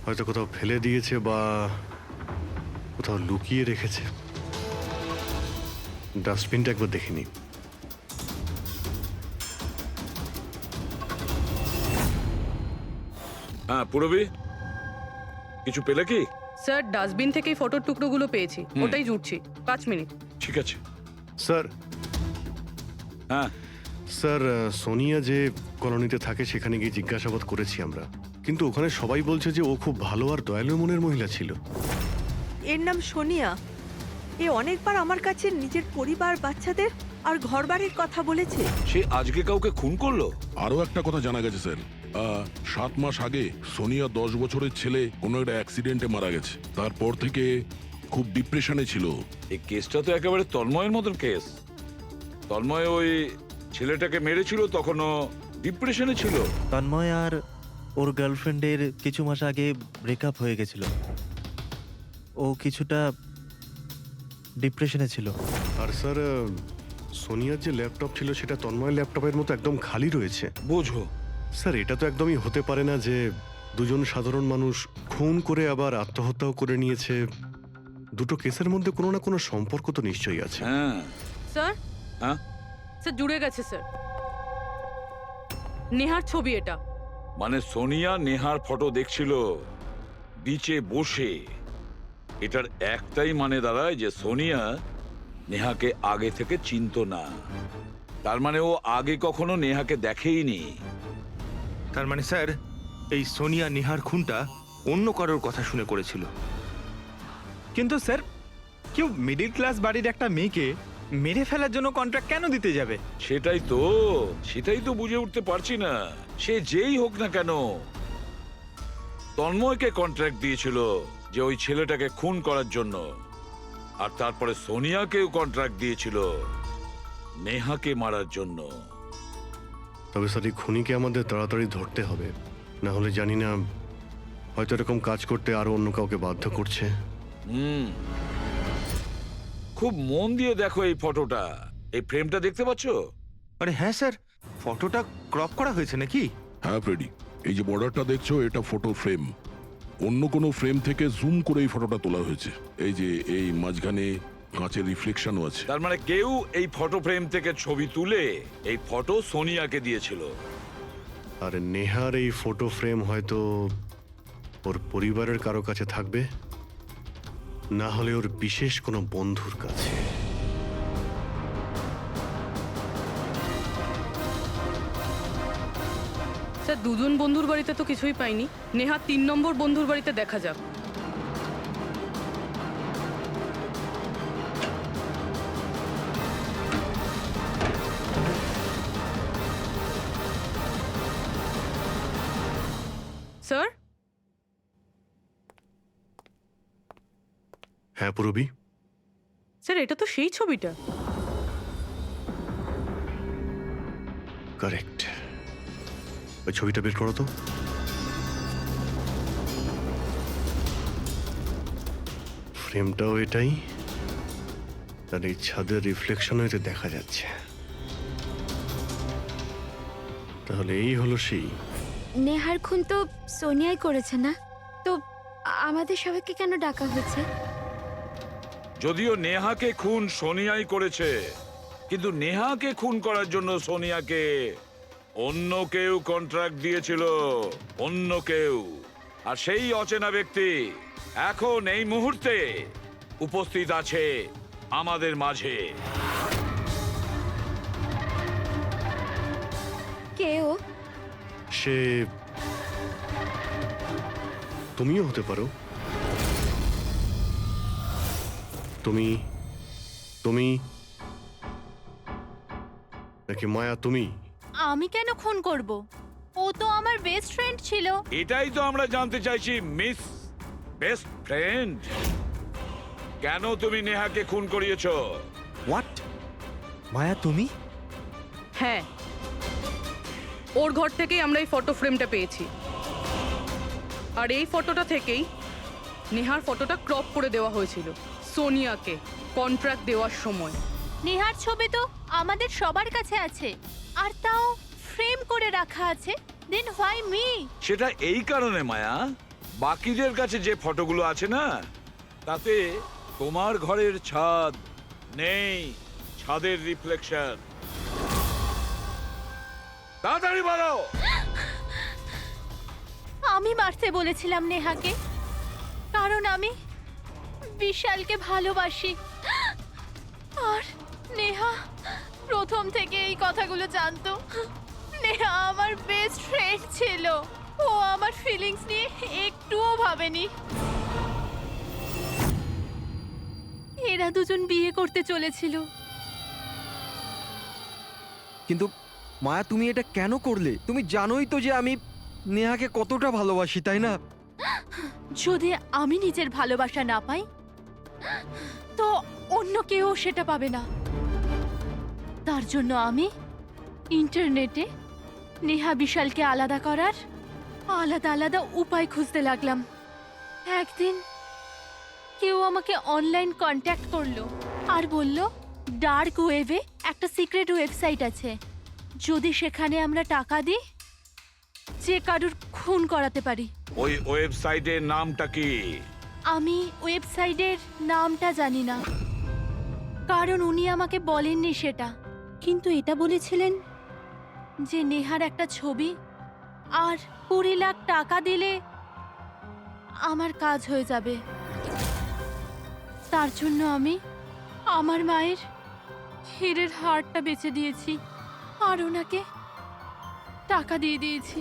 হয়তো কোথাও ফেলে দিয়েছে বা কোথাও লুকিয়ে রেখেছে। ডাস্টবিনটা একবার দেখে নি। হ্যাঁ পুরবি, কিছু পেলে কি? স্যার ডাস্টবিন থেকেই ফটোর টুকরোগুলো পেয়েছি, ওটাই জুটছি। 5 মিনিট। ঠিক আছে। স্যার হ্যাঁ স্যার সোনিয়া যে কলোনিতে থাকে সেখানে গিয়ে জিজ্ঞাসাবাদ করেছি আমরা, কিন্তু ওখানে সবাই বলছে যে ও খুব ভালো আর দয়ালু মনের মহিলা ছিল। এর নাম সোনিয়া। এ অনেকবার আমার কাছে নিজের পরিবার, বাচ্চাদের আর ঘরবাড়ির কথা বলেছে। সে আজকে কাউকে খুন করলো? আরো একটা কথা জানা গেছে স্যার, 7 মাস আগে সোনিয়া 10 বছরের ছেলে কোনো একটা অ্যাক্সিডেন্টে মারা গেছে। তারপর থেকে খুব ডিপ্রেশনে ছিল। এই কেসটা তো একেবারে তন্ময়ের মতন কেস। তন্ময় ওই ছেলেটাকে মেরেছিল, তখনও ডিপ্রেশনে ছিল। তন্ময় আর ওর গার্লফ্রেন্ডের কিছু মাস আগে ব্রেকআপ হয়ে গেছিল। ও কিছুটা ডিপ্রেশনে ছিল। আর স্যার সোনিয়ার যে ল্যাপটপ ছিল সেটা তন্ময়ের ল্যাপটপের মতো একদম খালি রয়েছে। বোঝো, স্যার এটা তো একদমই হতে পারে না যে দুজন সাধারণ মানুষ খুন করে আবার আত্মহত্যাও করে নিয়েছে। দুটো কেসের মধ্যে কোনো না কোনো সম্পর্ক তো নিশ্চয়ই আছে। হ্যাঁ। স্যার হ্যাঁ স্যার জুড়ে গেছে স্যার। নেহার ছবি এটা। মানে সোনিয়া নেহার ফটো দেখছিল বিচে বসে। এটার একটাই মানে দাঁড়ায় যে সোনিয়া নেহাকে আগে থেকে চিনতো না। তার মানে ও আগে কখনো নেহাকে দেখেইনি। তার মানে স্যার এই সোনিয়া নেহার খুনটা অন্য কারোর কথা শুনে করেছিল। কিন্তু স্যার কেউ মিডল ক্লাস বাড়ির একটা মেয়েকে মেরে ফেলার জন্য কন্ট্রাক্ট কেন দিতে যাবে? সেটাই তো বুঝে উঠতে পারছি না। সে যেই হোক না কেন তন্ময়কে কন্ট্রাক্ট দিয়েছিল যে ওই ছেলেটাকে খুন করার জন্য, আর তারপরে সোনিয়াকেও কন্ট্রাক্ট দিয়েছিল নেহাকে মারার জন্য। তবে স্যার এই খুনিকে আমাদের তাড়াতাড়ি ধরতে হবে, না হলে জানি না হয়তো এরকম কাজ করতে আরো অন্য কাউকে বাধ্য করছে। খুব মন দিয়ে দেখো এই ফটোটা, এই ফ্রেমটা দেখতে পাচ্ছো? আরে হ্যাঁ স্যার, ফটোটা ক্রপ করা হয়েছে নাকি? হ্যাঁ ফ্রেডি, এই যে বর্ডারটা দেখছো এটা ফটো ফ্রেম। অন্য কোনো ফ্রেম থেকে জুম করে এই ফটোটা তোলা হয়েছে। এই যে এই মাঝখানে কাঁচের রিফ্লেকশনও আছে। তার মানে কেউ এই ফটো ফ্রেম থেকে ছবি তুলে এই ফটো সোনিয়াকে দিয়েছিল। আর নেহার এই ফটো ফ্রেম হয়তো ওর পরিবারের কারো কাছে থাকবে, না হলে ওর বিশেষ কোনো বন্ধুর কাছে। স্যার দুজন বন্ধুর বাড়িতে তো কিছুই পাইনি। নেহা 3 নম্বর বন্ধুর বাড়িতে দেখা যাক। স্যার হ্যাঁ পুরবি, স্যার এটা তো সেই ছবিটা। কারেক্ট। ওই ছবিটা বের করো তো। ফ্রেমটাও এটাই, আর এই ছাদের রিফ্লেকশনও এতে দেখা যাচ্ছে। তাহলে এই হলো সেই। নেহার খুন তো সোনিয়াই করেছে না? তো আমাদের সবাইকে কেন ডাকা হয়েছে? যদিও নেহাকে খুন সোনিয়াই করেছে, কিন্তু নেহাকে খুন করার জন্য সোনিয়াকে অন্য কেউ কন্ট্রাক্ট দিয়েছিল, অন্য কেউ। আর সেই অচেনা ব্যক্তি এখন এই মুহূর্তে উপস্থিত আছে আমাদের মাঝে। কেউ? সে তুমিও হতে পারো। তুমি তুমি নাকি মায়া তুমি? আমি কেন খুন করব? ও তো আমার বেস্ট ফ্রেন্ড ছিল। এটাই তো আমরা জানতে চাইছি মিস বেস্ট ফ্রেন্ড। কেন তুমি নেহাকে খুন করিয়েছো? হোয়াট? মায়া তুমি? হ্যাঁ, ওর ঘর থেকেই আমরা এই ফটো ফ্রেমটা পেয়েছি। আর এই ফটোটা থেকেই নেহার ফটোটা ক্রপ করে দেওয়া হয়েছিল সোনিয়াকে কন্ট্রাক্ট দেওয়ার সময়। নেহার ছবি তো আমাদের সবার কাছে আছে, আর তাও ফ্রেম করে রাখা আছে। Then why me? সেটা এই কারণে মায়া বাকিদের কাছে যে ফটোগুলো আছে না, তাতে তোমার ঘরের ছাদ নেই, ছাদের রিফ্লেকশন। তাড়াতাড়ি বলো। আমি মারতে বলেছিলাম নেহাকে, কারণ আমি বিশালকে ভালোবাসি। আর নেহা প্রথম থেকে এই কথাগুলো জানতো। নেহা আমার বেস্ট ফ্রেন্ড ছিল, ও আমার ফিলিংস নিয়ে একটুও ভাবেনি। এরা দুজন বিয়ে করতে চলেছিল। কিন্তু মায়া, তুমি এটা কেন করলে? তুমি জানোই তো যে আমি নেহাকে কতটা ভালোবাসি, তাই না? যদি আমি নিজের ভালোবাসা না পাই, তো অন্য কেউ সেটা পাবে না। তার জন্য আমি ইন্টারনেটে নেহা বিশালকে আলাদা করার আলাদা আলাদা উপায় খুঁজতে লাগলাম। একদিন কেউ আমাকে অনলাইন কন্ট্যাক্ট করলো আর বলল ডার্ক ওয়েবে একটা সিক্রেট ওয়েবসাইট আছে, যদি সেখানে আমরা টাকা দিই যে কারুর খুন করাতে পারি। ওই ওয়েবসাইটের নামটা কি? আমি ওয়েবসাইটের নামটা জানি না, কারণ উনি আমাকে বলেননি সেটা। কিন্তু এটা বলেছিলেন যে নেহার একটা ছবি আর 20 লাখ টাকা দিলে আমার কাজ হয়ে যাবে। তার জন্য আমি আমার মায়ের হীরের হারটা বেচে দিয়েছি আর ওনাকে টাকা দিয়ে দিয়েছি।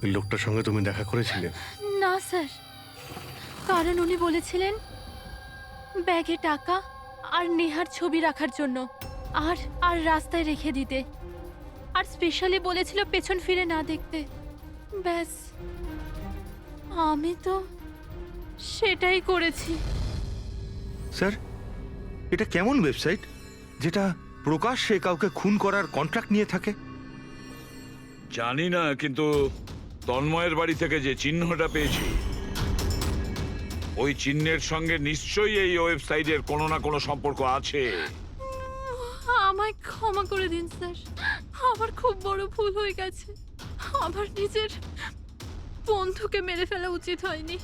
ওই লোকটার সঙ্গে তুমি দেখা করেছিলে? না স্যার, কারণ উনি বলেছিলেন ব্যাগে টাকা আর নেহার ছবি রাখার জন্য, আর আর রাস্তায় রেখে দিতে, আর স্পেশালি বলেছিল পেছন ফিরে না দেখতে। ব্যাস, আমি তো সেটাই করেছি। স্যার, এটা কেমন ওয়েবসাইট যেটা প্রকাশ্যে কাউকে খুন করার কন্ট্রাক্ট নিয়ে থাকে? জানি না, কিন্তু তন্ময়ের বাড়ি থেকে যে চিহ্নটা পেয়েছি, ওই চিহ্নের সঙ্গে নিশ্চয়ই এই ওয়েবসাইটের কোনো না কোনো সম্পর্ক আছে। আমায় ক্ষমা করে দিন স্যার, আমার খুব বড় ভুল হয়ে গেছে। আমার নিজের বন্ধুকে মেরে ফেলা উচিত হয়নি।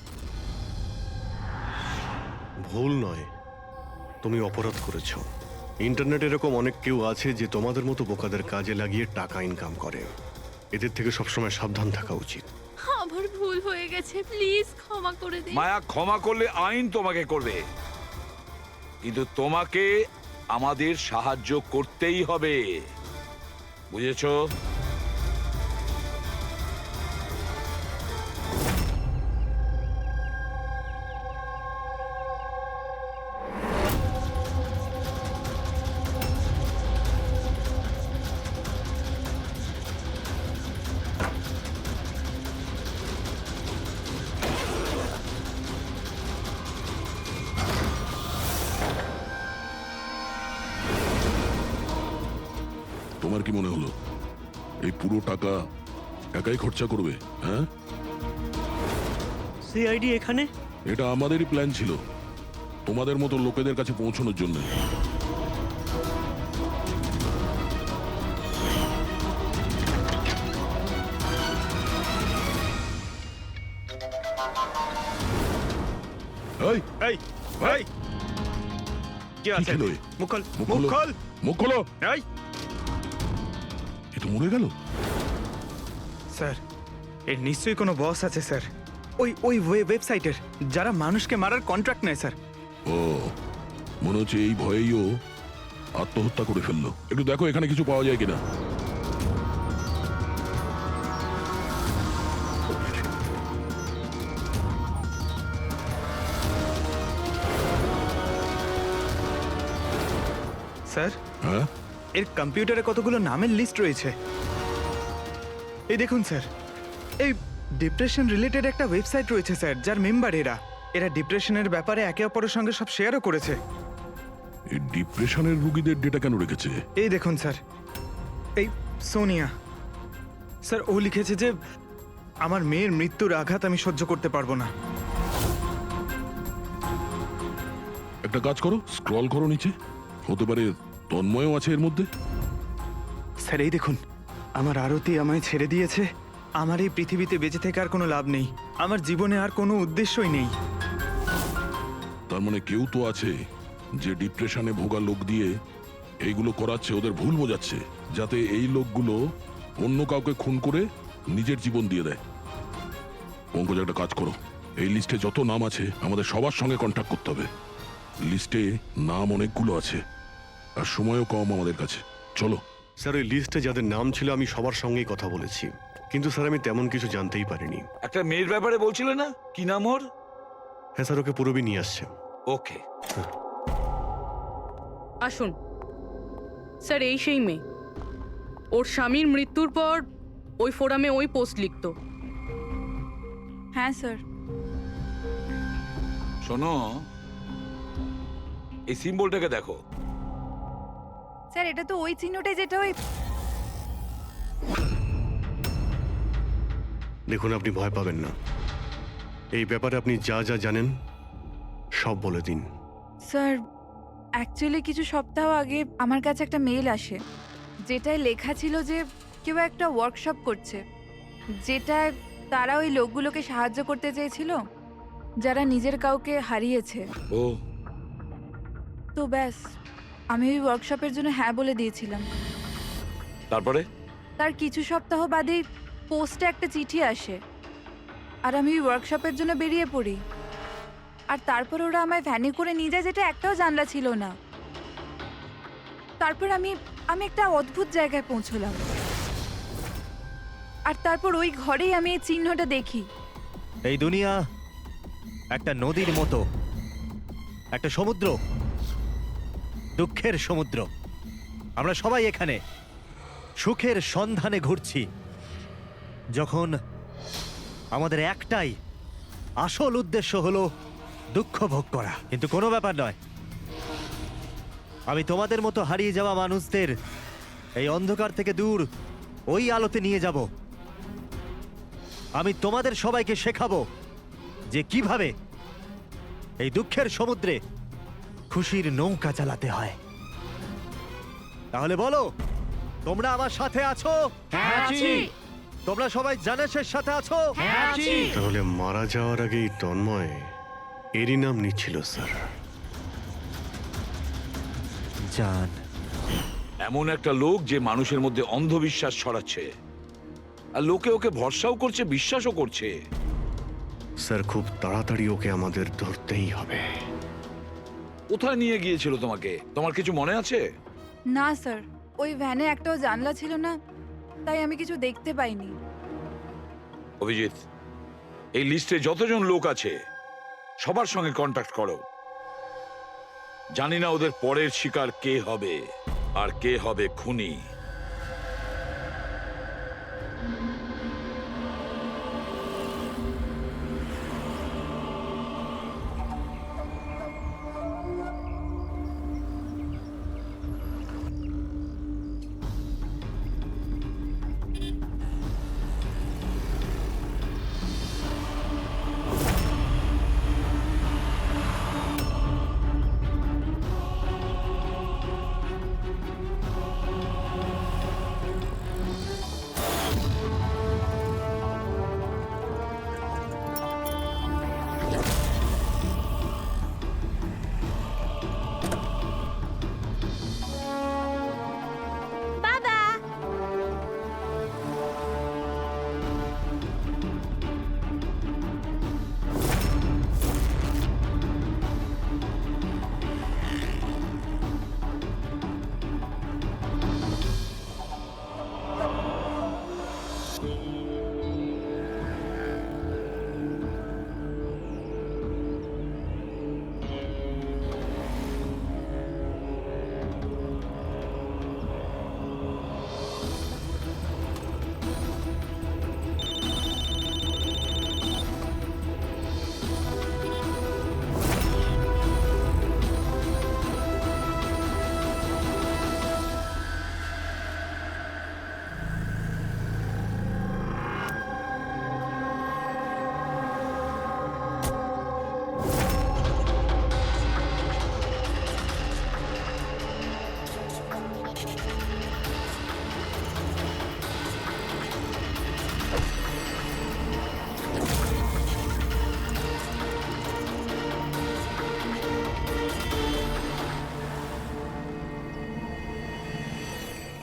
ভুল নয়, তুমি অপরাধ করেছো। ইন্টারনেটে এরকম অনেক কেউ আছে যে তোমাদের মতো বোকাদের কাজে লাগিয়ে টাকা ইনকাম করে। এদের থেকে সবসময় সাবধান থাকা উচিত। আমার ভুল হয়ে গেছে, প্লিজ ক্ষমা করে দিন। মায়া, ক্ষমা করলে আইন তোমাকে করবে, কিন্তু তোমাকে আমাদের সাহায্য করতেই হবে, বুঝেছো? তোমার কি মনে হলো এই পুরো টাকা একাই খরচা করবে? হ্যাঁ, সিআইডি এখানে? এটা আমাদেরই প্ল্যান ছিল, তোমাদের মতো লোকেদের কাছে পৌঁছানোর জন্য। এই, এই ভাই, কি আছে? খেলো এ? মুখ খোল, মুখ মুখ খোলো। খোল। মুখ খোলো। এই এ তো মরে গেল। স্যার, এর নিশ্চয়ই কোনো বস আছে স্যার, ওই ওয়েবসাইটের, যারা মানুষকে মারার কন্ট্রাক্ট নেয় স্যার। ও, মনে হচ্ছে এই ভয়েই ও আত্মহত্যা করে ফেললো। একটু দেখো এখানে কিছু পাওয়া যায় কিনা। স্যার, হ্যাঁ, এর কম্পিউটারে কতগুলো নামের লিস্ট রয়েছে। এই দেখুন স্যার, এই ডিপ্রেশন রিলেটেড একটা ওয়েবসাইট রয়েছে স্যার, যার মেম্বার এরা ডিপ্রেশনের ব্যাপারে একে অপরের সঙ্গে সব শেয়ারও করেছে। এই ডিপ্রেশনের রোগীদের ডেটা কেন রেখেছে? এই দেখুন স্যার, এই সোনিয়া স্যার, ও লিখেছে যে আমার মেয়ের মৃত্যুর আঘাত আমি সহ্য করতে পারবো না। একটা কাজ করো, স্ক্রল করো নিচে, হতে পারে তন্ময়ও আছে এর মধ্যে। স্যার এই দেখুন, আমার আরতি আমায় ছেড়ে দিয়েছে আমার এই পৃথিবীতে বেঁচে থেকে আর কোনো লাভ নেই, আমার জীবনে আর কোনো উদ্দেশ্যই নেই। তার মানে কেউ তো আছে যে ডিপ্রেশনে ভোগা লোক দিয়ে এইগুলো করাচ্ছে, ওদের ভুল বোঝাচ্ছে, যাতে এই লোকগুলো অন্য কাউকে খুন করে নিজের জীবন দিয়ে দেয়। পঙ্কজ, একটা কাজ করো, এই লিস্টে যত নাম আছে আমাদের সবার সঙ্গে কন্ট্যাক্ট করতে হবে। লিস্টে নাম অনেকগুলো আছে আর সময়ও কম আমাদের কাছে। চলো। স্যার, ওই লিস্টে যাদের নাম ছিল আমি সবার সঙ্গেই কথা বলেছি, কিন্তু স্যার আমি তেমন কিছু জানতেই পারিনি। একটা মেয়ের ব্যাপারে বলছিলে না, কি নাম ওর? হ্যাঁ স্যার, ওকে পুরবি নিয়ে আসছে। ওকে, আসুন স্যার, এই সেই মেয়ে। ওর স্বামীর মৃত্যুর পর ওই ফোরামে ওই পোস্ট লিখতো। হ্যাঁ স্যার। শোনো, এই সিম্বলটাকে দেখো। স্যার, এটা তো ওই চিহ্নটাই যেটা ওই। দেখুন, আপনি ভয় পাবেন না। এই ব্যাপারে আপনি যা যা জানেন সব বলে দিন। স্যার, অ্যাকচুয়ালি কিছু সপ্তাহ আগে আমার কাছে একটা মেল আসে, যেটায় লেখা ছিল যে কেউ একটা ওয়ার্কশপ করছে, যেটায় তারা ওই লোকগুলোকে সাহায্য করতে চেয়েছিল যারা নিজের কাউকে হারিয়েছে। ও, তো ব্যাস, আমি ওই ওয়ার্কশপের জন্য হ্যাঁ বলে দিয়েছিলাম। তারপরে? তার কিছু সপ্তাহ বাদেই পোস্টে একটা চিঠি আসে, আর আমি ওই ওয়ার্কশপের জন্য বেরিয়ে পড়ি। আর তারপর ওরা আমায় ভ্যানে করে নিয়ে যায়, যেটা একটাও জানলা ছিল না। তারপর আমি একটা অদ্ভুত জায়গায় পৌঁছলাম, আর তারপর ওই ঘরেই আমি এই চিহ্নটা দেখি। এই দুনিয়া একটা নদীর মতো, একটা সমুদ্র, দুঃখের সমুদ্র। আমরা সবাই এখানে সুখের সন্ধানে ঘুরছি, যখন আমাদের একটাই আসল উদ্দেশ্য হলো দুঃখ ভোগ করা। কিন্তু কোনো ব্যাপার নয়, আমি তোমাদের মতো হারিয়ে যাওয়া মানুষদের এই অন্ধকার থেকে দূর ওই আলোতে নিয়ে যাব। আমি তোমাদের সবাইকে শেখাবো যে কিভাবে এই দুঃখের সমুদ্রে খুশির নৌকা চালাতে হয়। তাহলে বলো, তোমরা আমার সাথে আছো? হ্যাঁ, আছি। তোমরা সবাই জানেশের সাথে আছো? হ্যাঁ, আছি। তাহলে মারা যাওয়ার আগেই তন্ময় এরই নাম নিচ্ছিল স্যার। জান। এমন একটা লোক যে মানুষের মধ্যে অন্ধবিশ্বাস ছড়াচ্ছে, আর লোকে ওকে ভরসাও করছে, বিশ্বাসও করছে। স্যার, খুব তাড়াতাড়ি ওকে আমাদের ধরতেই হবে। কোথায় নিয়ে গিয়েছিল তোমাকে? তোমার কিছু মনে আছে? না স্যার, ওই ভ্যানে একটাও জানলা ছিল না, তাই আমি কিছু দেখতে পাইনি। অভিজিৎ, এই লিস্টে যতজন লোক আছে সবার সঙ্গে কন্ট্যাক্ট করো। জানি না ওদের পরের শিকার কে হবে আর কে হবে খুনি।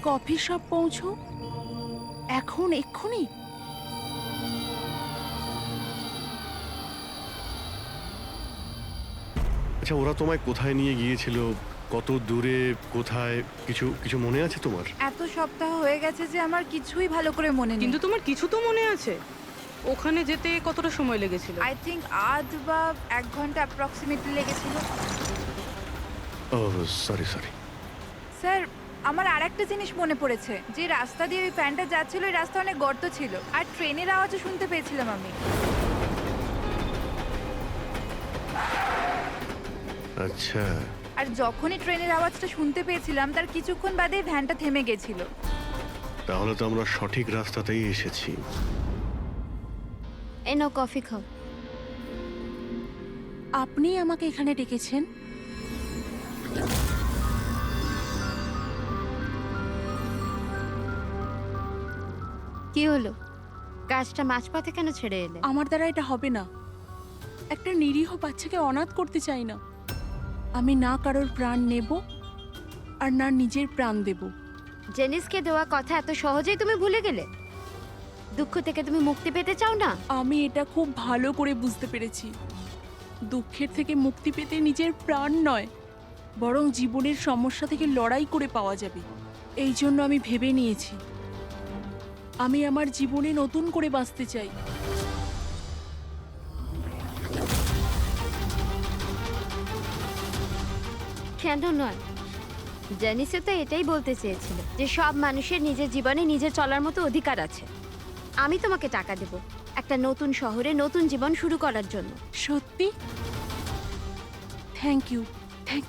কফি শপ পৌঁছো এখন এক্ষুনি? আচ্ছা, ওরা তোমায় কোথায় নিয়ে গিয়েছিল, কত দূরে, কোথায়, কিছু কিছু মনে আছে তোমার? এত সপ্তাহ হয়ে গেছে যে আমার কিছুই ভালো করে মনে নেই। কিন্তু তোমার কিছু তো মনে আছে, ওখানে যেতে কতটা সময় লেগেছিল? আই থিঙ্ক আধ বা 1 ঘন্টা অ্যাপ্রক্সিমেটলি লেগেছিল। ও সরি সরি। স্যার, আমার আরেকটা জিনিস মনে পড়েছে, যে রাস্তা দিয়ে ওই ফ্যানটা যাচ্ছিল ওই রাস্তা অনেক গর্ত ছিল, আর ট্রেনের আওয়াজও শুনতে পেয়েছিলাম আমি। আচ্ছা, আর যখনই ট্রেনের আওয়াজটা শুনতে পেয়েছিলাম তার কিছুক্ষণ বাদেই ভ্যানটা থেমে গেছিল। তাহলে তো আমরা সঠিক রাস্তাতেই এসেছি। এই নাও কফি খাও। আপনি আমাকে এখানে ডেকেছেন? কি হলো? কাজটা মাঝপথে কেন ছেড়ে এলে? আমার দ্বারা এটা হবে না। একটা নিরীহ বাচ্চাকে অনাথ করতে চাই না। আমি না কারোর প্রাণ নেব আর না নিজের প্রাণ দেব। জেনিসকে দেওয়া কথা এত সহজেই তুমি ভুলে গেলে? দুঃখ থেকে তুমি মুক্তি পেতে চাও না? আমি এটা খুব ভালো করে বুঝতে পেরেছি। দুঃখের থেকে মুক্তি পেতে নিজের প্রাণ নয়, বরং জীবনের সমস্যা থেকে লড়াই করে পাওয়া যাবে। এই জন্য আমি ভেবে নিয়েছি, আমি আমার জীবনে নতুন করে বাঁচতে চাই। কেন নয়? জেনিসে তো এটাই বলতে চেয়েছিল যে সব মানুষের নিজের জীবনে নিজে চলার মতো অধিকার আছে। আমি তোমাকে টাকা দেব একটা নতুন শহরে নতুন জীবন শুরু করার জন্য। সত্যি? Thank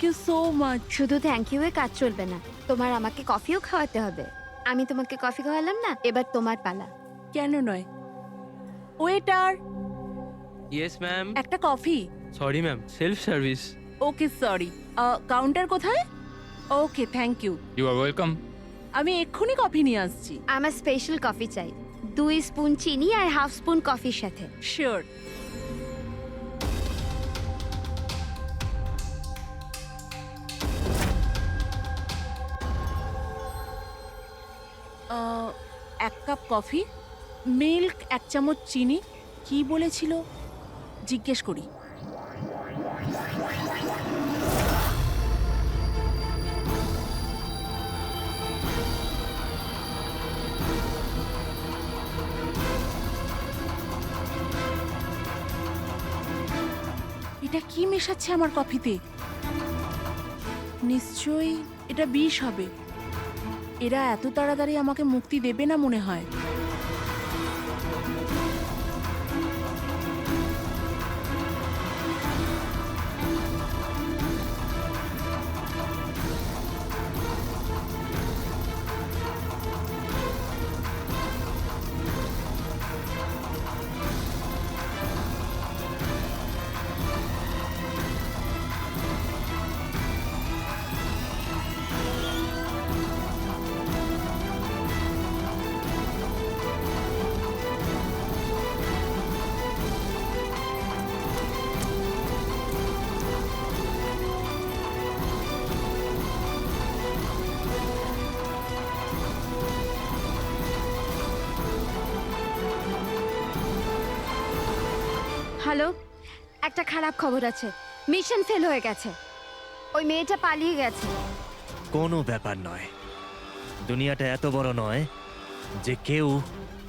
you so much. শুধু থ্যাংক ইউ এ কাজ চলবে না, তোমার আমাকে কফিও খাওয়াতে হবে। আমি তোমাকে কফি খাওয়ালাম না, এবার তোমার পালা। কেন নয়? Waiter, yes ma'am. একটা coffee. Sorry ma'am, self service. Okay sorry, counter কোথায়? Okay thank you. You are welcome. আমি এক্ষুনি কফি নিয়ে আসছি। আমার স্পেশাল কফি চাই, 2 স্পুন চিনি আর হাফ স্পুন কফির সাথে। শিওর। এক কাপ কফি, মিল্ক 1 চামচ চিনি। কি বলেছিল জিজ্ঞেস করি। এটা কি মেশাচ্ছে আমার কফিতে? নিশ্চয়ই এটা বিষ হবে। এরা এত তাড়াতাড়ি আমাকে মুক্তি দেবে না মনে হয়। হ্যালো, একটা খারাপ খবর আছে। মিশন ফেল হয়ে গেছে। ওই মেয়েটা পালিয়ে গেছে। কোনো ব্যাপার নয়, দুনিয়াটা এত বড় নয় যে কেউ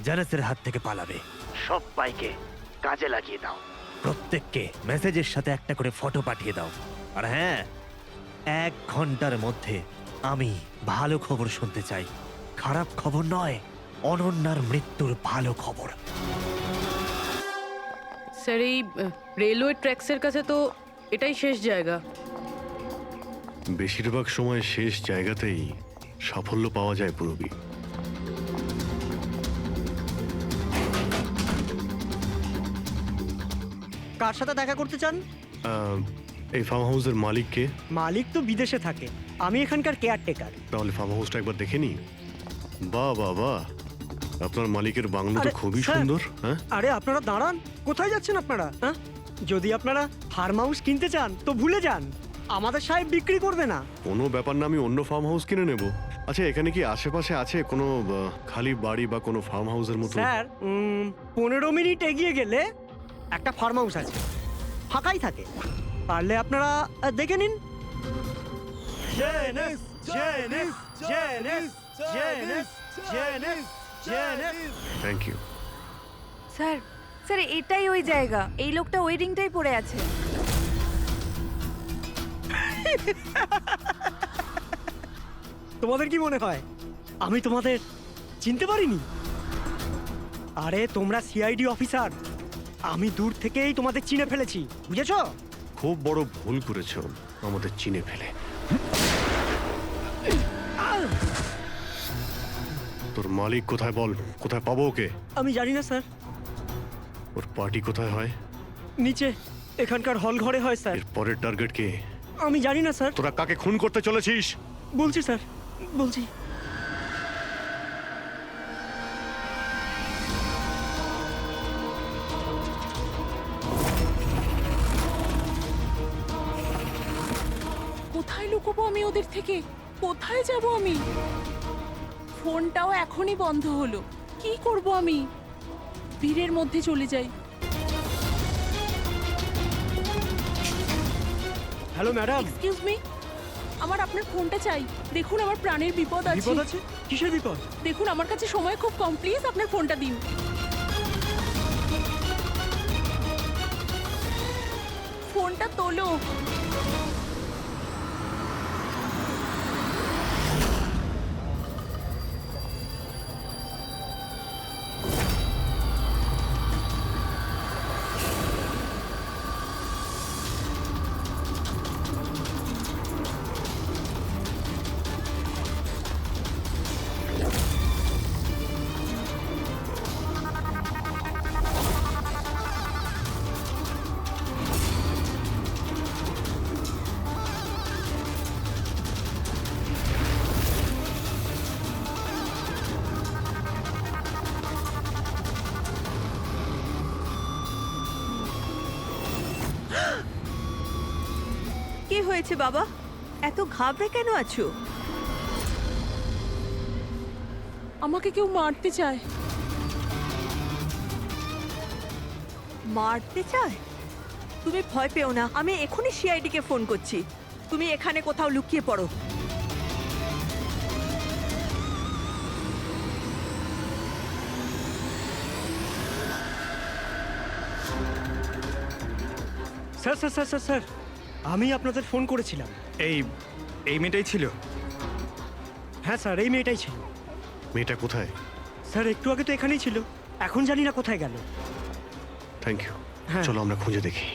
জানাসের হাত থেকে পালাবে। সবাইকে কাজে লাগিয়ে দাও, প্রত্যেককে মেসেজের সাথে একটা করে ফটো পাঠিয়ে দাও। আর হ্যাঁ, 1 ঘন্টার মধ্যে আমি ভালো খবর শুনতে চাই। খারাপ খবর নয়, অনন্যার মৃত্যুর ভালো খবর। স্যার, এই রেলওয়ে ট্র্যাক্সের কাছে তো এটাই শেষ জায়গা। বেশিরভাগ সময় শেষ জায়গাতেই সাফল্য পাওয়া যায় পূরবী। কার সাথে দেখা করতে চান? এই ফার্ম হাউসের মালিককে? মালিক তো বিদেশে থাকে, আমি এখানকার কেয়ারটেকার। তাহলে ফার্ম হাউসটা একবার দেখে নি। বাহ বাহ বাহ, আপনার মালিকের বাংলো তো আরে, খুবই স্যার। সুন্দর। হ্যাঁ, আরে আপনারা দাঁড়ান, কোথায় যাচ্ছেন আপনারা? হ্যাঁ, যদি আপনারা ফার্ম হাউস কিনতে চান তো ভুলে যান, আমাদের সাহেব বিক্রি করবে না। কোনো ব্যাপার না, আমি অন্য ফার্ম হাউস কিনে নেব। আচ্ছা, এখানে কি আশেপাশে আছে কোনো খালি বাড়ি বা কোনো ফার্ম হাউসের মতো? স্যার 15 মিনিট এগিয়ে গেলে একটা ফার্ম হাউস আছে, ফাঁকাই থাকে। পারলে আপনারা দেখে নিন। Thank you. স্যার স্যার এটাই ওই জায়গা, এই লোকটা ওই রিংটাই পড়ে আছে। তোমাদের কি মনে হয় আমি তোমাদের চিনতে পারিনি? আরে তোমরা সিআইডি অফিসার, আমি দূর থেকেই তোমাদের চিনে ফেলেছি, বুঝেছো? খুব বড় ভুল করেছো আমাদের চিনে ফেলে। তোর মালিক কোথায় বল, কোথায় পাবো ওকে? আমি জানি না স্যার, ওর পার্টি কোথায় হয়? নিচে এখানকার হল ঘরে হয় স্যার। এর পরের টার্গেট কে? আমি জানি না স্যার। তোরা কাকে খুন করতে চলেছিস? বলছি স্যার, বলছি। কোথায় লুকোবো আমি ওদের থেকে? কোথায় যাব আমি? ফোনটাও এখনই বন্ধ হলো, কি করব আমি? ভিড়ের মধ্যে চলে যাই। Hello madam. এক্সকিউজ মি, আমার আপনার ফোনটা চাই। দেখুন আমার প্রাণের বিপদ আছে। বিপদ আছে? কিসের বিপদ? দেখুন আমার কাছে সময় খুব কম, প্লিজ আপনার ফোনটা দিন। ফোনটা তোলো। কি হয়েছে বাবা, এত ঘাবড়ে কেন আছো? আমাকে কেউ মারতে চায়। মারতে চায়? তুমি ভয় পেও না, আমি এখনই সিআইডি কে ফোন করছি। তুমি এখানে কোথাও লুকিয়ে পড়ো। Sir sir sir sir sir, আমি আপনাদের ফোন করেছিলাম। এই মেয়েটাই ছিল। হ্যাঁ স্যার, এই মেয়েটাই ছিল। মেয়েটা কোথায়? স্যার একটু আগে তো এখানেই ছিল, এখন জানি না কোথায় গেল। Thank you. হ্যাঁ। চলো আমরা খুঁজে দেখি।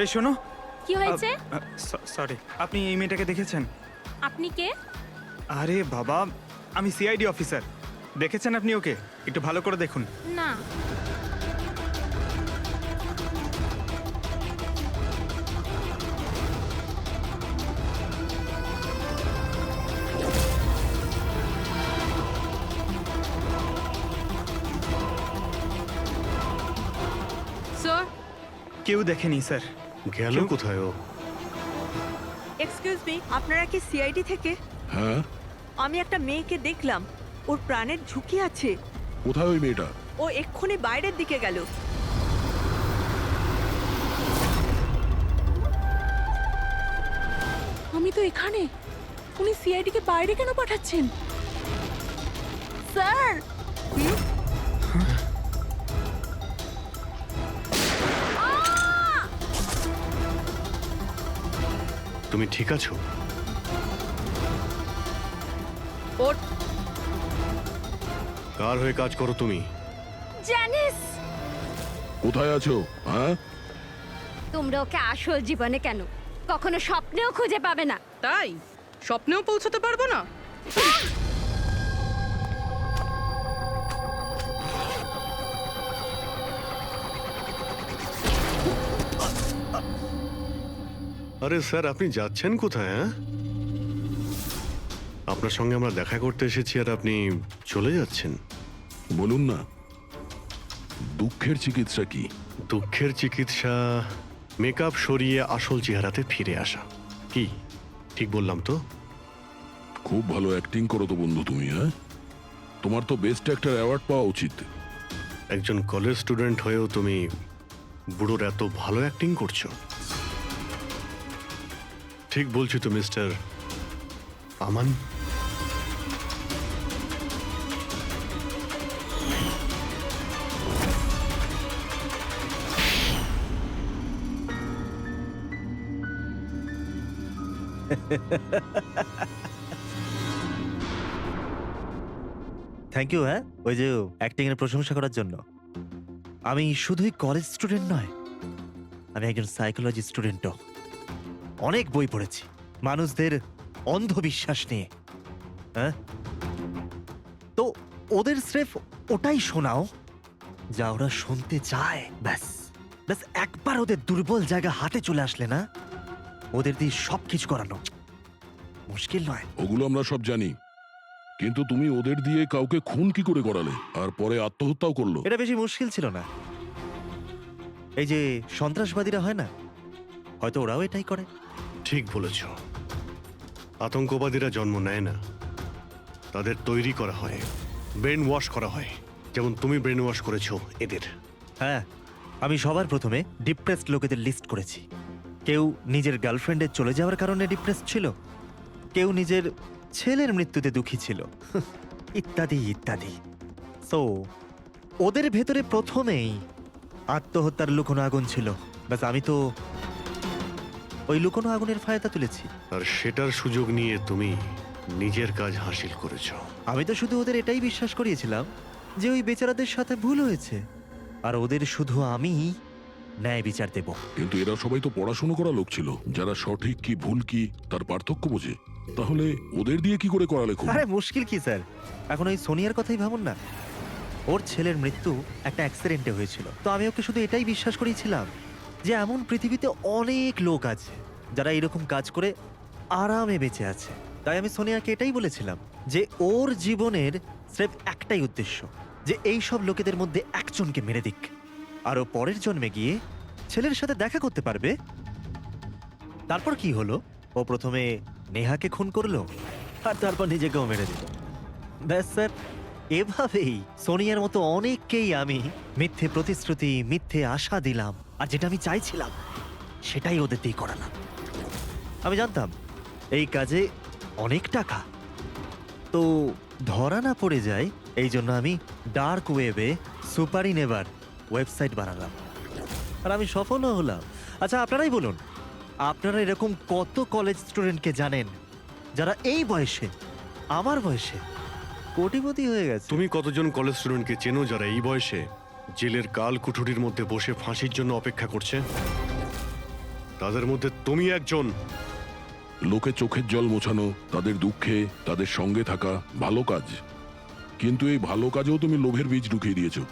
এই শোনো। কি হয়েছে? সরি, আপনি এই মেয়েটাকে দেখেছেন? আপনি কে? আরে বাবা, আমি সিআইডি অফিসার। দেখেছেন আপনি ওকে? একটু ভালো করে দেখুন। না। স্যার, কেউ দেখেনি স্যার। গেল কোথায় ও? এক্সকিউজ মি, আপনারা কি সিআইডি থেকে? হ্যাঁ, আমি একটা মেয়েকে দেখলাম, ওর প্রাণের ঝুঁকি আছে। কোথায় ওই মেয়েটা? ও এক্ষুনি বাইরের দিকে গেল। আমি তো এখানে। উনি সিআইডি কে বাইরে কেন পাঠাচ্ছেন? স্যার, তুমি ঠিক আছো? ওর কার হয়ে কাজ করো তুমি? জানিস কোথায় আছো? হ্যাঁ, তোমরা ওকে আসল জীবনে কেন কখনো স্বপ্নেও খুঁজে পাবে না। তাই স্বপ্নেও পৌঁছতে পারবো না? আরে স্যার, আপনি যাচ্ছেন কোথায়? হ্যাঁ, আপনার সঙ্গে আমরা দেখা করতে এসেছি আর আপনি চলে যাচ্ছেন? বলুন না। দুঃখের চিকিৎসা কি? দুঃখের চিকিৎসা মেকআপ সরিয়ে আসল চেহারাতে ফিরে আসা। কি ঠিক বললাম তো? খুব ভালো অ্যাক্টিং করো তো বন্ধু তুমি, হ্যাঁ? তোমার তো বেস্ট অ্যাক্টর অ্যাওয়ার্ড পাওয়া উচিত। একজন কলেজ স্টুডেন্ট হয়েও তুমি বুড়োর এত ভালো অ্যাক্টিং করছো। ঠিক বলছি তো মিস্টার আমান? Thank you. হ্যাঁ, ওই যে অ্যাক্টিং এর প্রশংসা করার জন্য। আমি শুধুই কলেজ স্টুডেন্ট নয়, আমি একজন সাইকোলজি স্টুডেন্টও। অনেক বই পড়েছি মানুষদের অন্ধবিশ্বাস নিয়ে। হ্যাঁ, তো ওদের স্রেফ ওটাই শোনাও যা ওরা শুনতে চায়। ব্যাস ব্যাস, একবার ওদের দুর্বল জায়গা হাতে চলে আসলে না, ওদের দিয়ে সবকিছু করানো মুশকিল নয়। ওগুলো আমরা সব জানি, কিন্তু তুমি ওদের দিয়ে কাউকে খুন কি করে করালে, আর পরে আত্মহত্যাও করলো? এটা বেশি মুশকিল ছিল না। এই যে সন্ত্রাসবাদীরা হয় না, হয়তো ওরাও এটাই করে। ঠিক বলেছ। আতঙ্কবাদীরা জন্ম নেয় না, তাদের তৈরি করা হয়, ব্রেন ওয়াশ করা হয়, যেমন তুমি ব্রেন ওয়াশ করেছো এদের। হ্যাঁ, আমি সবার প্রথমে ডিপ্রেসড লোকেদের লিস্ট করেছি। কেউ নিজের গার্লফ্রেন্ডের চলে যাওয়ার কারণে ডিপ্রেসড ছিল, কেউ নিজের ছেলের মৃত্যুতে দুঃখী ছিল, ইত্যাদি ইত্যাদি। সো ওদের ভেতরে প্রথমেই আত্মহত্যার লুকোনো আগুন ছিল। ব্যাস, আমি তো ওই লুকোনো আগুনের ফায়দা তুলেছি। আর সেটার সুযোগ নিয়ে তুমি নিজের কাজ হাসিল করেছো। আমি তো শুধু ওদের এটাই বিশ্বাস করিয়েছিলাম যে ওই বেচারাদের সাথে ভুল হয়েছে, আর ওদের শুধু আমি ন্যায় বিচার দেব। কিন্তু এরা সবাই তো পড়াশোনা করা লোক ছিল, যারা সঠিক কি ভুল কি তার পার্থক্য বোঝে। তাহলে ওদের দিয়ে কি করে করালে খুন? আরে মুশকিল কি স্যার, এখন ওই সোনিয়ার কথাই ভাবুন না। ওর ছেলের মৃত্যু একটা অ্যাক্সিডেন্টে হয়েছিল, তো আমি ওকে শুধু এটাই বিশ্বাস করেছিলাম যে এমন পৃথিবীতে অনেক লোক আছে যারা এরকম কাজ করে আরামে বেঁচে আছে। তাই আমি সোনিয়াকে এটাই বলেছিলাম যে ওর জীবনের স্রেফ একটাই উদ্দেশ্য, যে এই সব লোকেদের মধ্যে একজনকে মেরে দিক, আর ও পরের জন্মে গিয়ে ছেলের সাথে দেখা করতে পারবে। তারপর কি হলো, ও প্রথমে নেহাকে খুন করলো, আর তারপর নিজেকেও মেরে দিল। ব্যাস স্যার, এভাবেই সোনিয়ার মতো অনেককেই আমি মিথ্যে প্রতিশ্রুতি, মিথ্যে আশা দিলাম, আর যেটা আমি চাইছিলাম সেটাই ওদের দিয়ে করালাম। আমি জানতাম এই কাজে অনেক টাকা, তো ধরা না পড়ে যায়, এই জন্য আমি ডার্ক ওয়েবে সুপারি নেভার ওয়েবসাইট বানালাম, আর আমি সফলও হলাম। আচ্ছা, আপনারাই বলুন, আপনারা এরকম কত কলেজ স্টুডেন্টকে জানেন যারা এই বয়সে, আমার বয়সে, কোটিপতি হয়ে গেছে? তুমি কতজন কলেজ স্টুডেন্টকে চেনো যারা এই বয়সে জেলের কাল কুঠুরির মধ্যে বসে ফাঁসির জন্য অপেক্ষা করছে? তাদের মধ্যে তুমি একজন। লোকে চোখের জল মোছানো, তাদের দুঃখে তাদের সঙ্গে থাকা ভালো কাজ, কিন্তু এই ভালো কাজেও তুমি লোভের বীজ ঢুকিয়ে দিয়েছো।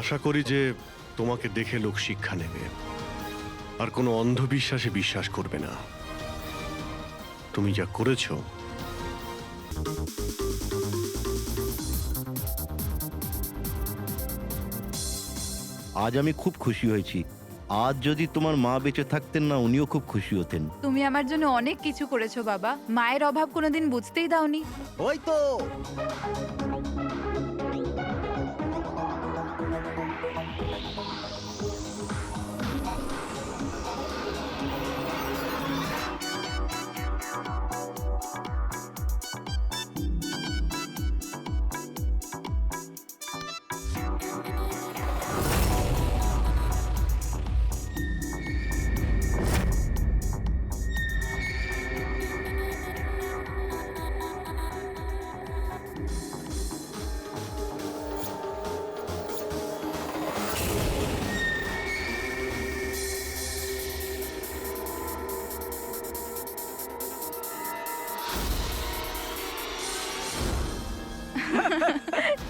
আশা করি যে তোমাকে দেখে লোক শিক্ষা নেবে আর কোনো অন্ধবিশ্বাসে বিশ্বাস করবে না। তুমি যা করেছো আজ আমি খুব খুশি হয়েছি। আজ যদি তোমার মা বেঁচে থাকতেন না, উনিও খুব খুশি হতেন। তুমি আমার জন্য অনেক কিছু করেছো বাবা, মায়ের অভাব কোনোদিন বুঝতেই দাওনি। ওই তো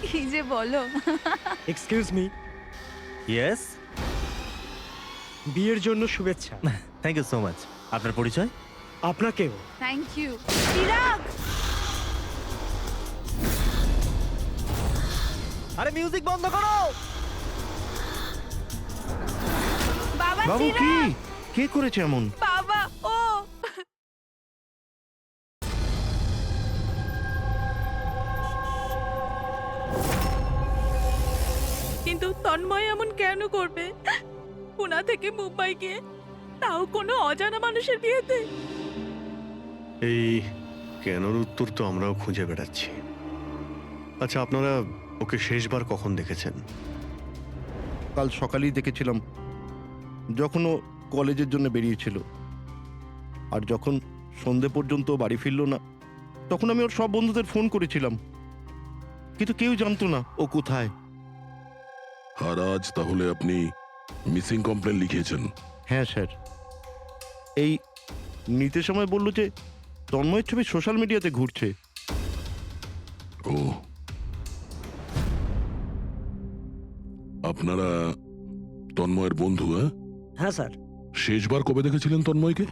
কি যে বলো। এক্সকিউজ মি, ইয়েস, বিয়ের জন্য শুভেচ্ছা। Thank you so much. আপনার পরিচয়? আপনাকেও। Thank you. চিরাগ, আরে মিউজিক বন্ধ করো। বাবা বাবু কি কে করেছে এমন? বাবা ও কিন্তু তন্ময় এমন কেন করবে? পুনা থেকে মুম্বাই গিয়ে, তাও কোনো অজানা মানুষের বিয়েতে। এই কেনর উত্তর তো আমরাও খুঁজে বেড়াচ্ছি। আচ্ছা, আপনারা ওকে শেষবার কখন দেখেছেন? কাল সকালেই দেখেছিলাম, যখন ও কলেজের জন্য বেরিয়েছিল। আর যখন সন্ধে পর্যন্ত ও বাড়ি ফিরল না, তখন আমি ওর সব বন্ধুদের ফোন করেছিলাম, কিন্তু কেউ জানতো না ও কোথায়। আর আজ তাহলে আপনি মিসিং কমপ্লেন লিখিয়েছেন? হ্যাঁ স্যার, এই নিতে সময় বলল যে তন্ময়ের ছবি সোশ্যাল মিডিয়াতে ঘুরছে। ও, আপনারা তন্ময়ের বন্ধু? হ্যাঁ হ্যাঁ স্যার, শেষবার কবে দেখেছিলেন তন্ময়কে?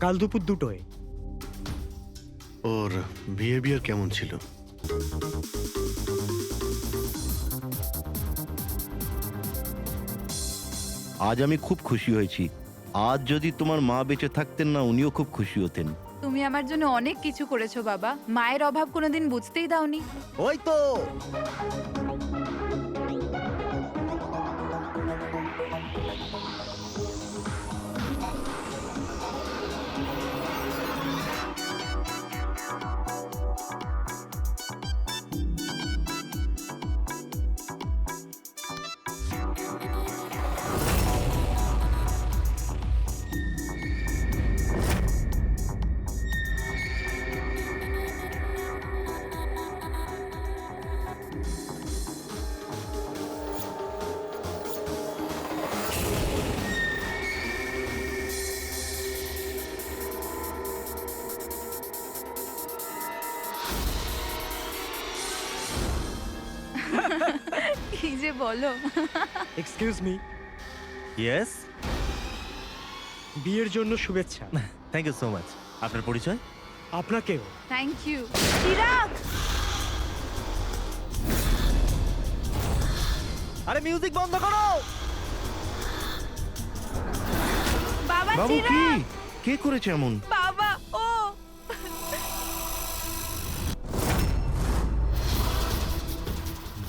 কাল দুপুর 2টোয়। ওর বিহেভিয়ার কেমন ছিল? আজ আমি খুব খুশি হয়েছি। আজ যদি তোমার মা বেঁচে থাকতেন না, উনিও খুব খুশি হতেন। তুমি আমার জন্য অনেক কিছু করেছো বাবা, মায়ের অভাব কোনোদিন বুঝতেই দাওনি। ওই তো কি যে বলো। এক্সকিউজ মি, ইয়েস, বিয়ের জন্য শুভেচ্ছা। Thank you so much. আপনার পরিচয়? আপনাকেও। Thank you. চিরাগ, আরে মিউজিক বন্ধ করো। বাবা বাবু কি চিরাগ, কে করেছে এমন? বাবা ও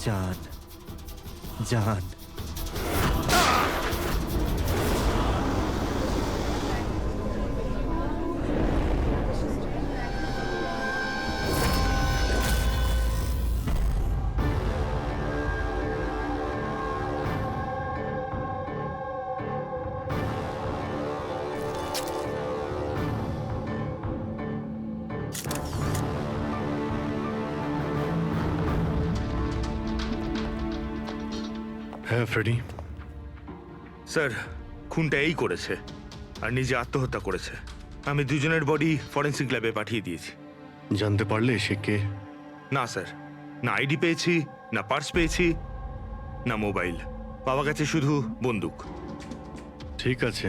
জান, জান, হ্যাঁ ফ্রেডি, স্যার, খুনটা এই করেছে আর নিজে আত্মহত্যা করেছে। আমি দুজনের বডি ফরেন্সিক ল্যাবে পাঠিয়ে দিয়েছি। জানতে পারলে সে কে? না স্যার, না আইডি পেয়েছি, না পার্স পেয়েছি, না মোবাইল। পাওয়া গেছে শুধু বন্দুক। ঠিক আছে,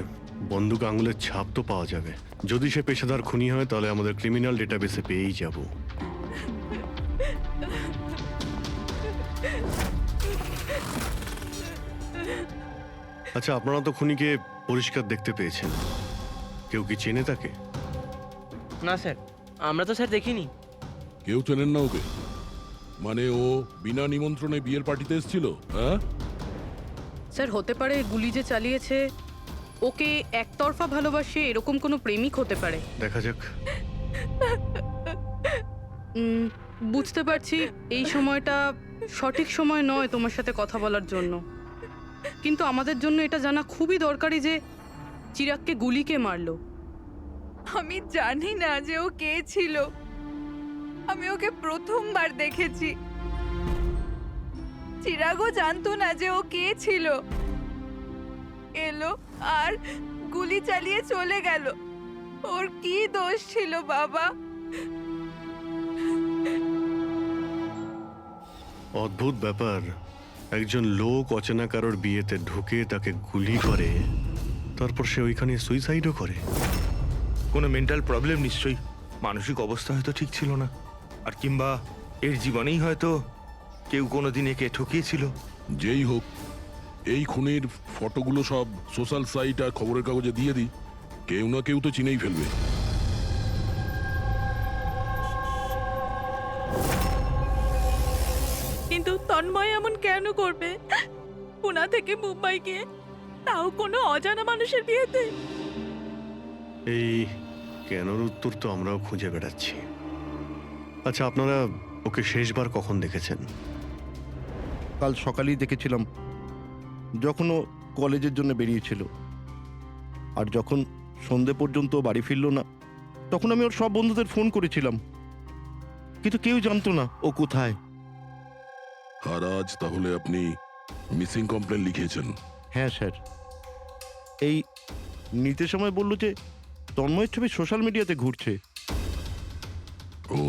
বন্দুক আঙুলের ছাপ তো পাওয়া যাবে। যদি সে পেশাদার খুনি হয় তাহলে আমাদের ক্রিমিনাল ডেটাবেসে পেয়েই যাব। আচ্ছা, আপনারা তো খুনিকে পরিষ্কার দেখতে পেয়েছেন, কেউ কি চেনে তাকে? না স্যার, আমরা তো স্যার দেখিনি। কেউ চেনেন না ওকে? মানে ও বিনা নিমন্ত্রণে বিয়ের পার্টিতে এসেছিল? হ্যাঁ, স্যার, হতে পারে গুলি যে চালিয়েছে ওকে একতরফা ভালোবাসে এরকম কোনো প্রেমিক হতে পারে। দেখা যাক। বুঝতে পারছি এই সময়টা সঠিক সময় নয় তোমার সাথে কথা বলার জন্য, কিন্তু আমাদের জন্য এটা জানা খুবই দরকারি যে চিরাগকে গুলি কে মারলো। আমি জানি না যে ও কে ছিল। আমি ওকে প্রথমবার দেখেছি। চিরাগও জানতো না যে ও কে ছিল। এলো আর গুলি চালিয়ে চলে গেল। ওর কি দোষ ছিল বাবা? অদ্ভুত ব্যাপার, একজন লোক অচেনা কারোর বিয়েতে ঢুকে তাকে গুলি করে, তারপর সে ওইখানে সুইসাইডও করে। কোনো মেন্টাল প্রবলেম নিশ্চয়ই। মানসিক অবস্থা হয়তো ঠিক ছিল না, আর কিংবা এর জীবনেই হয়তো কেউ কোনোদিন একে ঠকিয়েছিল? যেই হোক, এই খুনের ফটোগুলো সব সোশ্যাল সাইট আর খবরের কাগজে দিয়ে দিই, কেউ না কেউ তো চিনেই ফেলবে। কিন্তু তন্ময় এমন কেন করবে? পুনা থেকে মুম্বাই গিয়ে, তাও কোনো অজানা মানুষের বিয়েতে। এই কেনর উত্তর তো আমরাও খুঁজে বেড়াচ্ছি। আচ্ছা, আপনারা ওকে শেষবার কখন দেখেছেন? কাল সকালেই দেখেছিলাম, যখন ও কলেজের জন্য বেরিয়েছিল। আর যখন সন্ধে পর্যন্ত ও বাড়ি ফিরল না, তখন আমি ওর সব বন্ধুদের ফোন করেছিলাম, কিন্তু কেউ জানতো না ও কোথায়। আর আজ তাহলে আপনি মিসিং কমপ্লেন লিখিয়েছেন? হ্যাঁ স্যার, এই নিতে সময় বললো যে তন্ময়ের ছবি সোশ্যাল মিডিয়াতে ঘুরছে। ও,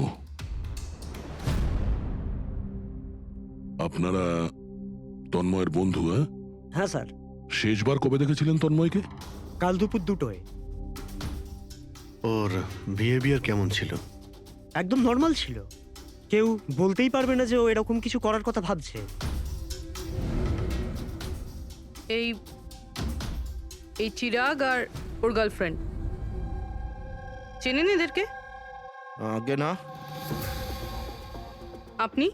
আপনারা তন্ময়ের বন্ধু? হ্যাঁ হ্যাঁ স্যার, শেষবার কবে দেখেছিলেন তন্ময়কে? কাল দুপুর 2টোয়। ওর বিহেভিয়ার কেমন ছিল? একদম নর্মাল ছিল, কেউ বলতেই পারবে না যে ও এরকম কিছু করার কথা ভাবছে। এই এই চিরাগ আর ওর গার্লফ্রেন্ড, চেনেন এদেরকে? আগে না। আপনি?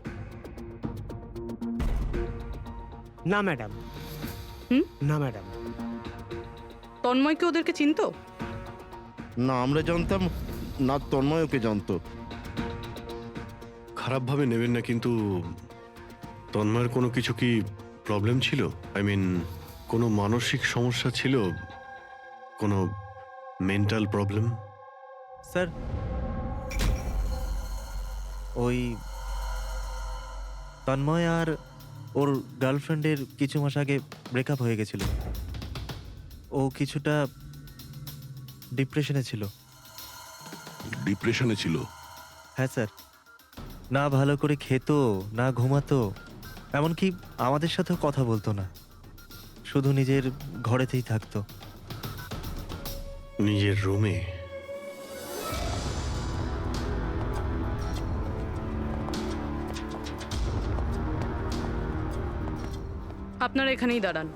না ম্যাডাম। হুম? না ম্যাডাম। তন্ময়কে ওদেরকে চিনতো? না, আমরা জানতাম না, তন্ময় ওকে জানতো। খারাপভাবে নেবেন না, কিন্তু তন্ময়ের কোনো কিছু কি প্রবলেম ছিল? আই মিন, কোনো মানসিক সমস্যা ছিল? কোনো মেন্টাল প্রবলেম? স্যার, ওই তন্ময় আর ওর গার্লফ্রেন্ডের কিছু মাস আগে ব্রেকআপ হয়ে গেছিল। ও কিছুটা ডিপ্রেশনে ছিল। ডিপ্রেশনে ছিল? হ্যাঁ স্যার, না ভালো করে খেত, না ঘুমাতো, এমনকি আমাদের সাথেও কথা বলতো না, শুধু নিজের ঘরেতেই থাকতো। নিজের রুমে? আপনারা এখানেই দাঁড়ান।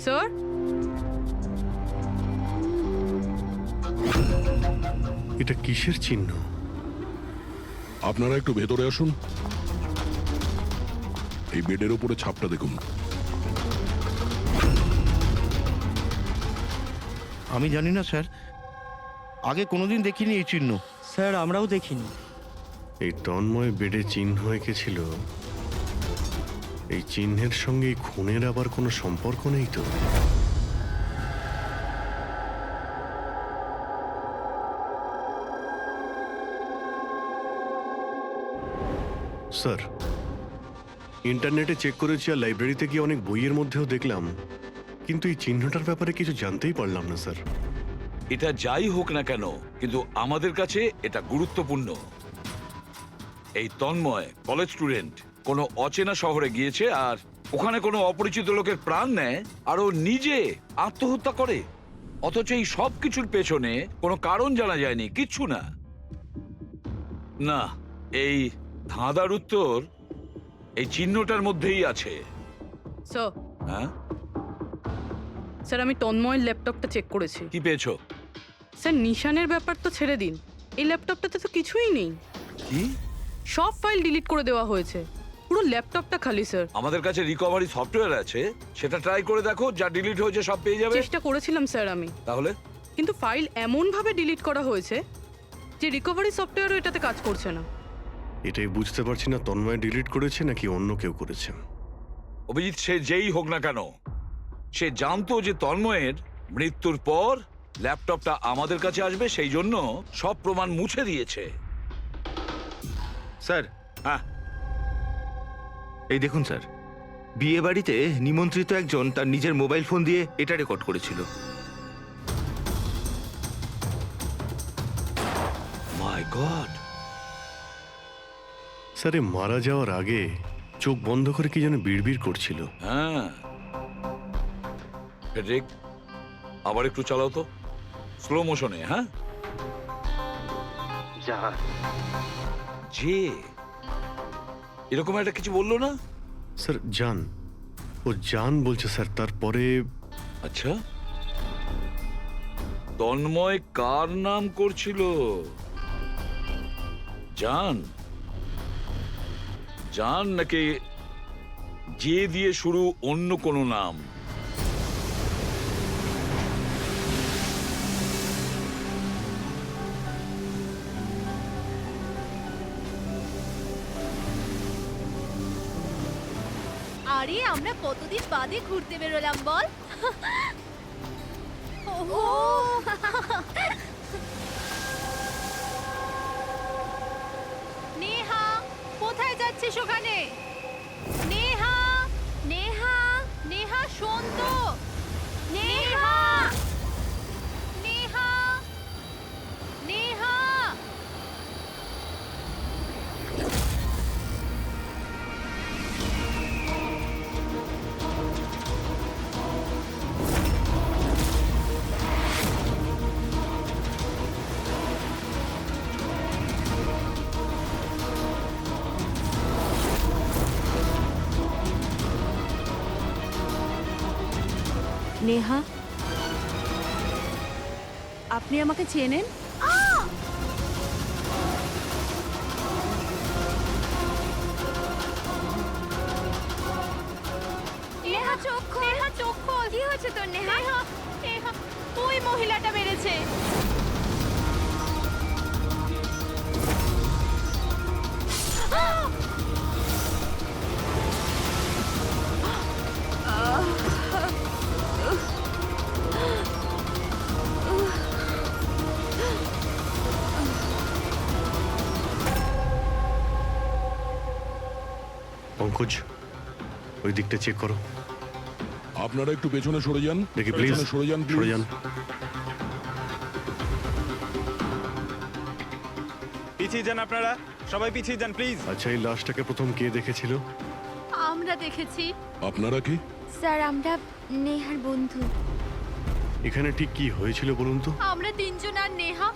স্যার, এটা কিসের চিহ্ন? আপনারা একটু ভেতরে আসুন। এই বেডের উপরে ছাপটা দেখুন। আমি জানি না স্যার, আগে কোনোদিন দেখিনি এই চিহ্ন। স্যার, আমরাও দেখিনি। এই তন্ময় বেডে চিহ্ন এঁকেছিল, এই চিহ্নের সঙ্গে এই খুনের আবার কোনো সম্পর্ক নেই তো? স্যার, ইন্টারনেটে চেক করেছি আর লাইব্রেরিতে গিয়ে অনেক বইয়ের মধ্যেও দেখলাম, কিন্তু এই চিহ্নটার ব্যাপারে কিছু জানতেই পারলাম না স্যার। এটা যাই হোক না কেন, কিন্তু আমাদের কাছে এটা গুরুত্বপূর্ণ। এই তন্ময় কলেজ স্টুডেন্ট, কোনো অচেনা শহরে গিয়েছে আর ওখানে কোনো অপরিচিত লোকের প্রাণ নেয় আর ও নিজে আত্মহত্যা করে, অথচ এই সব কিছুর পেছনে কোনো কারণ জানা যায়নি, কিচ্ছু না। না, এই ধাঁধার উত্তর এই চিহ্নটার মধ্যেই আছে। স্যার, হ্যাঁ স্যার, আমি তন্ময়ের ল্যাপটপটা চেক করেছি। কি পেয়েছো? স্যার, নিশানের ব্যাপার তো ছেড়ে দিন, এই ল্যাপটপটাতে তো কিছুই নেই। কি? সব ফাইল ডিলিট করে দেওয়া হয়েছে, পুরো ল্যাপটপটা খালি স্যার। আমাদের কাছে রিকভারি সফটওয়্যার আছে, সেটা ট্রাই করে দেখো, যা ডিলিট হয়েছে সব পেয়ে যাবে। চেষ্টা করেছিলাম স্যার আমি, তাহলে? কিন্তু ফাইল এমন ভাবে ডিলিট করা হয়েছে যে রিকভারি সফটওয়্যারও এটাতে কাজ করছে না। এটাই বুঝতে পারছি না, তন্ময় ডিলিট করেছে নাকি অন্য কেউ করেছে। অভিজিৎ, সে যেই হোক না কেন, সে জানতো যে তন্ময়ের মৃত্যুর পর ল্যাপটপটা আমাদের কাছে আসবে, সেই জন্য সব প্রমাণ মুছে দিয়েছে। স্যার, হ্যাঁ, এই দেখুন স্যার, বিয়ে বাড়িতে নিমন্ত্রিত একজন তার নিজের মোবাইল ফোন দিয়ে এটা রেকর্ড করেছিল। মাই গড। স্যার, এ মারা যাওয়ার আগে চোখ বন্ধ করে কি যেন বিড়বিড় করছিল। হ্যাঁ ফেডরিক, আবার একটু চালাও তো, স্লো মোশনে। হ্যাঁ, যে এরকম একটা কিছু বললো না? স্যার জান, ও জান বলছে স্যার। তারপরে আচ্ছা, তন্ময় কার নাম করছিল? জান? জান নাকি যে দিয়ে শুরু অন্য কোনো নাম? আরে আমরা কতদিন বাদে ঘুরতে বেরোলাম বল। ওহো, নেহা কোথায় যাচ্ছিস ওখানে? নেহা, নেহা, নেহা শোন তো। নেহা, নেহা, নেহা। নেহা, আপনি আমাকে চেনেন? নেহা চোখ খোল, নেহা চোখ খোল। কি হয়েছে তোর নেহা? নেহা, ওই মহিলাটা মেরেছে। পঙ্কজ, ওই দিকটা চেক করো। আপনারা একটু পেছনে সরে যান। দেখি প্লিজ, পেছনে সরে যান, সরে please। যান। পিছিয়ে যান আপনারা, সবাই পিছিয়ে যান প্লিজ। আচ্ছা, এই লাশটাকে প্রথম কে দেখেছিল? আমরা দেখেছি। আপনারা কি? স্যার আমরা নেহার বন্ধু। এখানে ঠিক কি হয়েছিল বলুন তো? আমরা তিনজন আর নেহা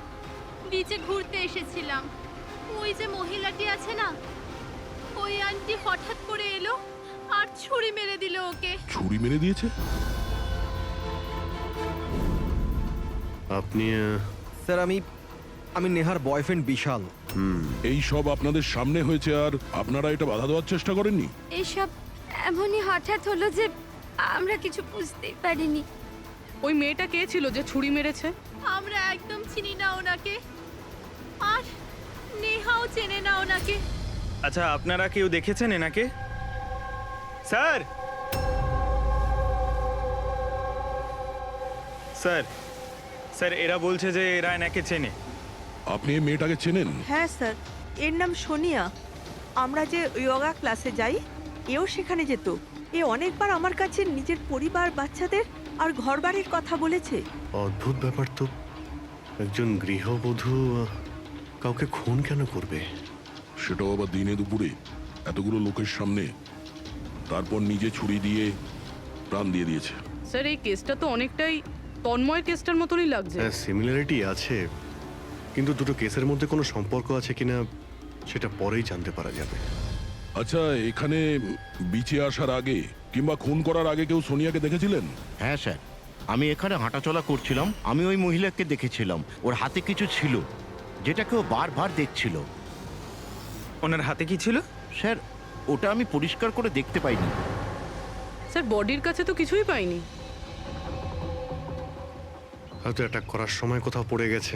বিচে ঘুরতে এসেছিলাম। ওই যে মহিলাটি আছে না, ওই আন্টি হঠাৎ করে এলো আর ছুরি মেরে দিল ওকে। ছুরি মেরে দিয়েছে? আপনি স্যার আমি নেহার বয়ফ্রেন্ড বিশাল। এই সব আপনাদের সামনে হয়েছে আর আপনারা এটা বাধা দেওয়ার চেষ্টা করেননি? এইসব এমনই হঠাৎ হলো যে আমরা কিছু বুঝতেই পারিনি। ওই মেয়েটা কে ছিল যে ছুরি মেরেছে? আমরা একদম চিনি না ওনাকে, আর নেহাও চেনে না ওনাকে। আচ্ছা, আপনারা কেউ দেখেছেন এনাকে? স্যার, স্যার, স্যার এরা বলছে যে এরা এনাকে চেনে। আপনি এই মেয়েটাকে চেনেন? হ্যাঁ স্যার, এর নাম সোনিয়া। আমরা যে যোগা ক্লাসে যাই, এও সেখানে যেত। এ অনেকবার আমার কাছে নিজের পরিবার, বাচ্চাদের আর ঘরবাড়ির কথা বলেছে। অদ্ভুত ব্যাপার তো। একজন গৃহবধূ কাউকে খুন কেন করবে? সেটাও আবার দিনে দুপুরে, এতগুলো লোকের সামনে। তারপর নিজে ছুরি দিয়ে প্রাণ দিয়ে দিয়েছে। স্যার, এই কেসটা তো অনেকটাই তন্ময়ের কেসটার মতনই লাগছে। হ্যাঁ, সিমিলারিটি আছে, কিন্তু দুটো কেসের মধ্যে কোনো সম্পর্ক আছে কিনা সেটা পরেই জানতে পারা যাবে। আচ্ছা, এখানে বিচে আসার আগে কিংবা খুন করার আগে কেউ সোনিয়াকে দেখেছিলেন? হ্যাঁ স্যার, আমি এখানে হাঁটাচলা করছিলাম, আমি ওই মহিলাকে দেখেছিলাম। ওর হাতে কিছু ছিল যেটা কেউ বারবার দেখছিল। ওনার হাতে কি ছিল? স্যার, ওটা আমি পরিষ্কার করে দেখতে পাইনি। স্যার, বডির কাছে তো কিছুই পাইনি। হয়তো অ্যাটাক করার সময় কোথাও পড়ে গেছে।